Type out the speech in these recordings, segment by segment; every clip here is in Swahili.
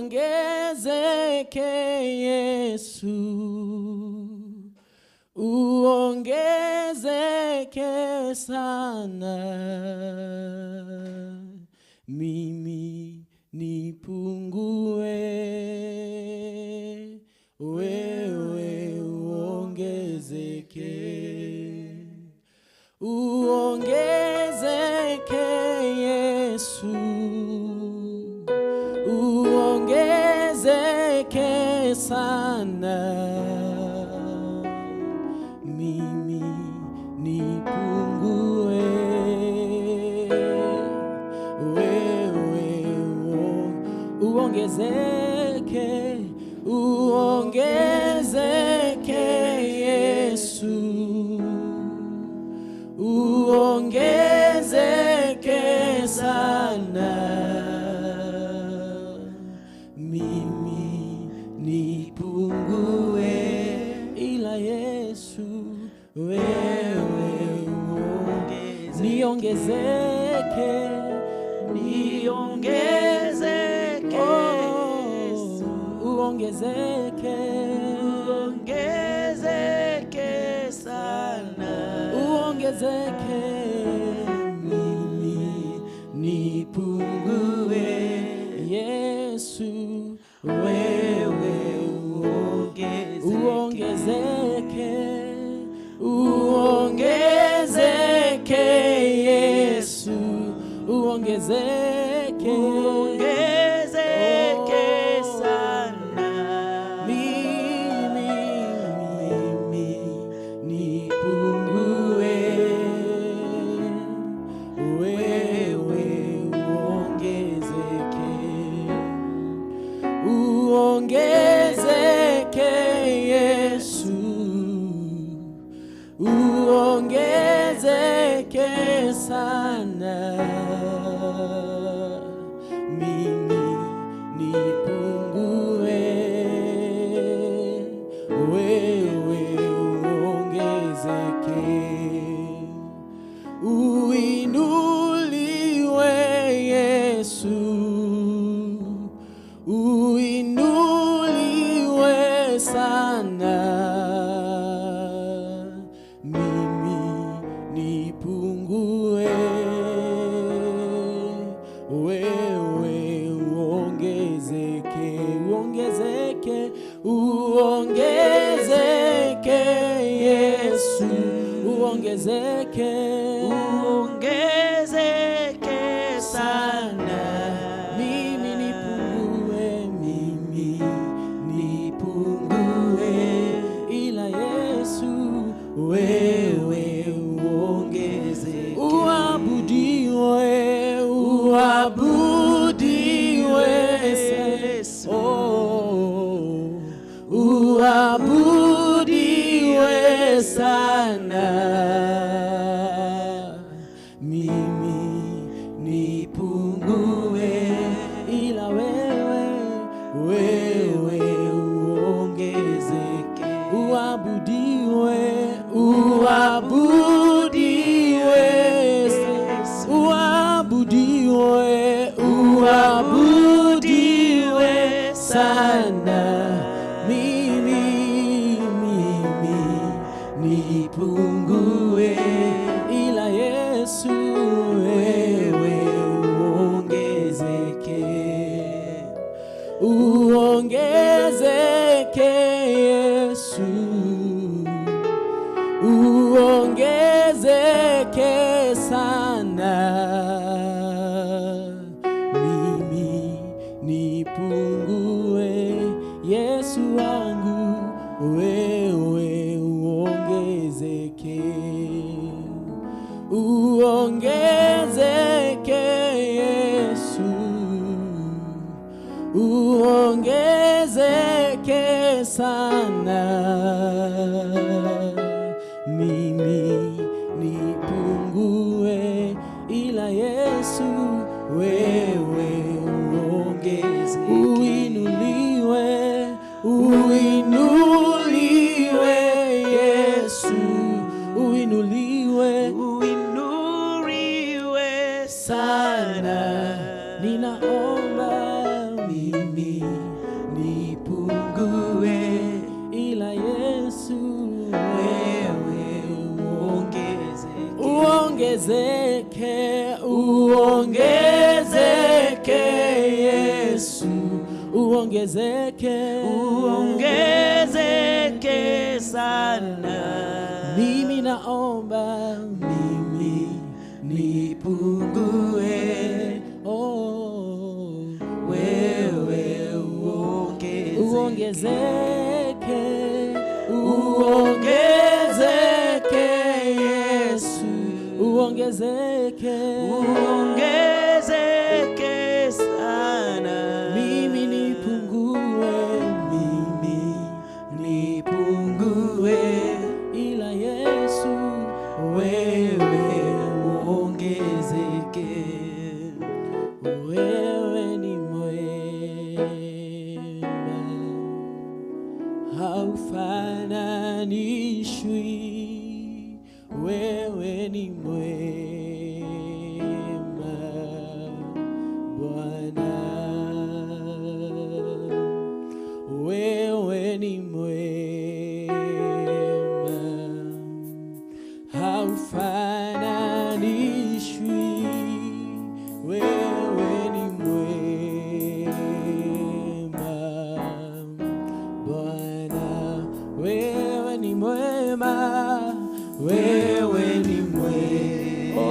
uongezeke Yesu, uongezeke sana, mimi nipungue, wewe uongezeke. Uongezeke Yesu, uongezeke sana, mimi nipungue, wewe uongezeke, uongezeke Yesu, uongezeke sana, mimi nipungue, ila Yesu wewe niongezeke, niongezeke, uongezeke, uongezeke sana, uongezeke, mimi nipungue, Yesu wewe uongezeke, uongezeke Yesu, uongezeke, uongezeke sana, mimi nipungue, wewe uongezeke, uongezeke Yesu, uongezeke sana, mimi nipungue, wewe uongezeke. Uinuliwe Yesu, uinuliwe sana, mimi nipungue, wewe uongezeke, uongezeke, uongezeke Yesu, uongezeke, uongezeke sana, mimi nipungue, mimi nipungue, ila Yesu wewe uongezeke. Uabudiwe, uabudiwe Yesu, oh, uabudiwe sana, mimi nipungue, ila wewe uongezeke. Uabudiwe, uabudiwe, uabudiwe, uabudiwe sana, mimi nipungue, ila Yesu wewe uongezeke, uongezeke Yesu, uongezeke sana, mimi nipungue, Yesu wangu wewe uongezeke, uongezeke Yesu, uongezeke sana, mimi nipungue, ila Yesu wewe uongezeke. Uinuliwe, uinuliwe Yesu, uinuliwe, uinuliwe sana, ninaomba mimi mimi nipungue, ila Yesu wewe uongezeke, uongezeke Yesu, uongezeke sana. Mimi naomba mimi nipungue, oh, wewe uongezeke, uongezeke Yesu, uongezeke sana. Mimi nipungue, ila Yesu wewe uongezeke. Wewe ni mwema, haufananishwi. Wewe ni mwema Bwana, wewe ni mwema, haufananishwi. Wewe ni mwema Bwana, wewe ni mwema, wewe ni mwema,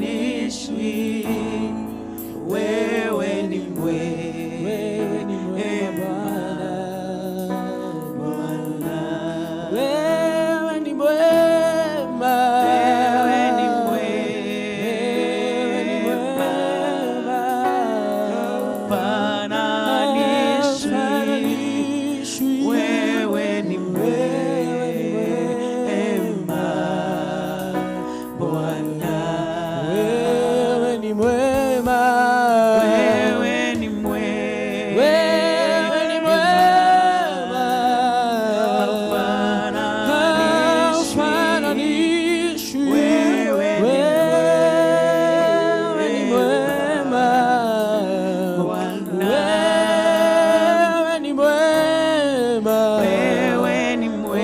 haufananishwi. Wewe ni mwema Bwana, wewe ni mwema, haufananishwi. Wewe ni mwema Bwana, wewe ni mwema, wewe ni mwema, wewe ni mwema, haufananishwi. Wewe ni mwema Bwana, wewe ni mwema, wewe ni mwema,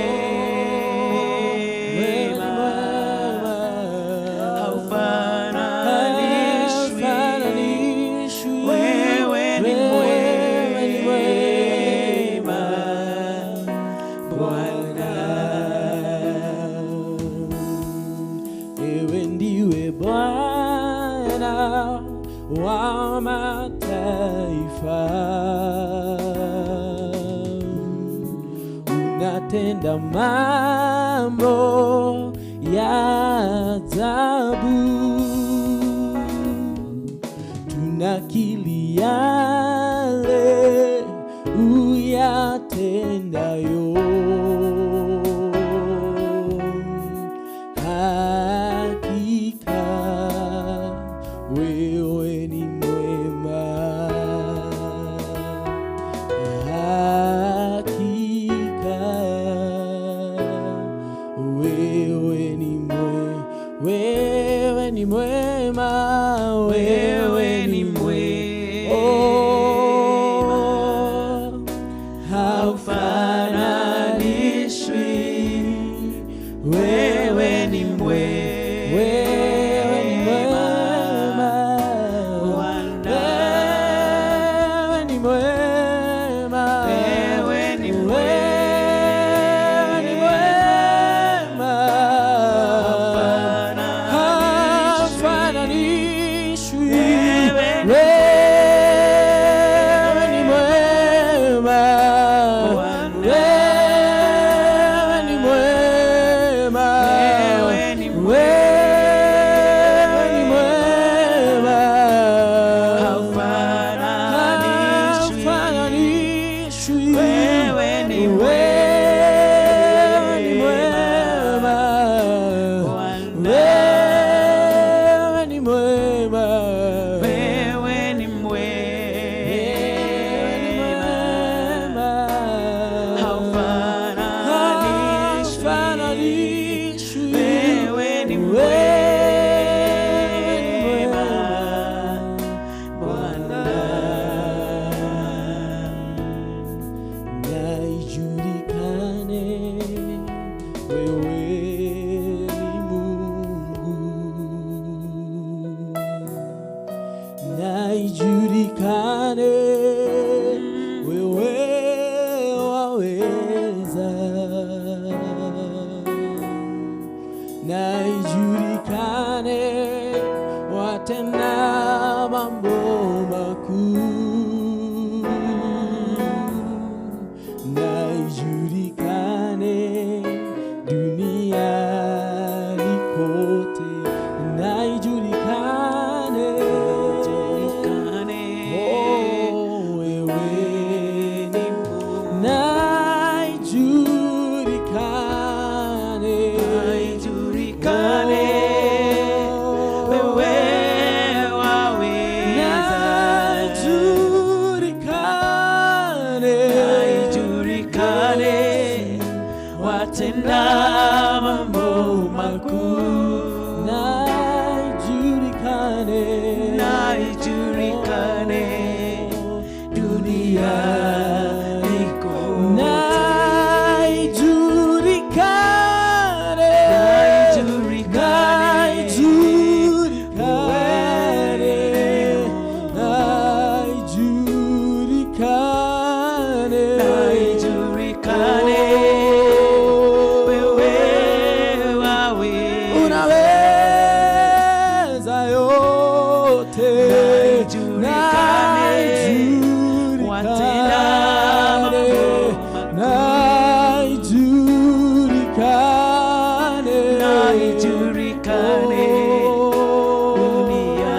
haufananishwi. Wewe ni mwema Bwana. Ewe ndiwe Bwana wa mataifa, unatenda mambo ya ajabu, tunakili yale uyatendayo. Hakika wewe ni mwema, hakika wewe ni mwema, wewe ni mwema, wewe ni mwema, haufananishwi. Wewe ni mwema, wewe ni mwema Bwana, wewe ni mwema, wewe ni mwema, haufananishwi. Wewe ni mwema, wewe ni mwema, wewe ni mwema, haufananishwi. Wewe ni mwema, wewe ni mwema, wewe ni mwema, haufananishwi. Wewe ni mwema ijulikane wewe waweza, na ijulikane watenda mambo makuu, na ijulikane duniani kote, na ijulikane wewe ni Mungu, na ijulikane wewe waweza, na ijulikane watenda mambo makuu, na ijulikane duniani kote, na ijulikane wewe waweza, unaweza yote.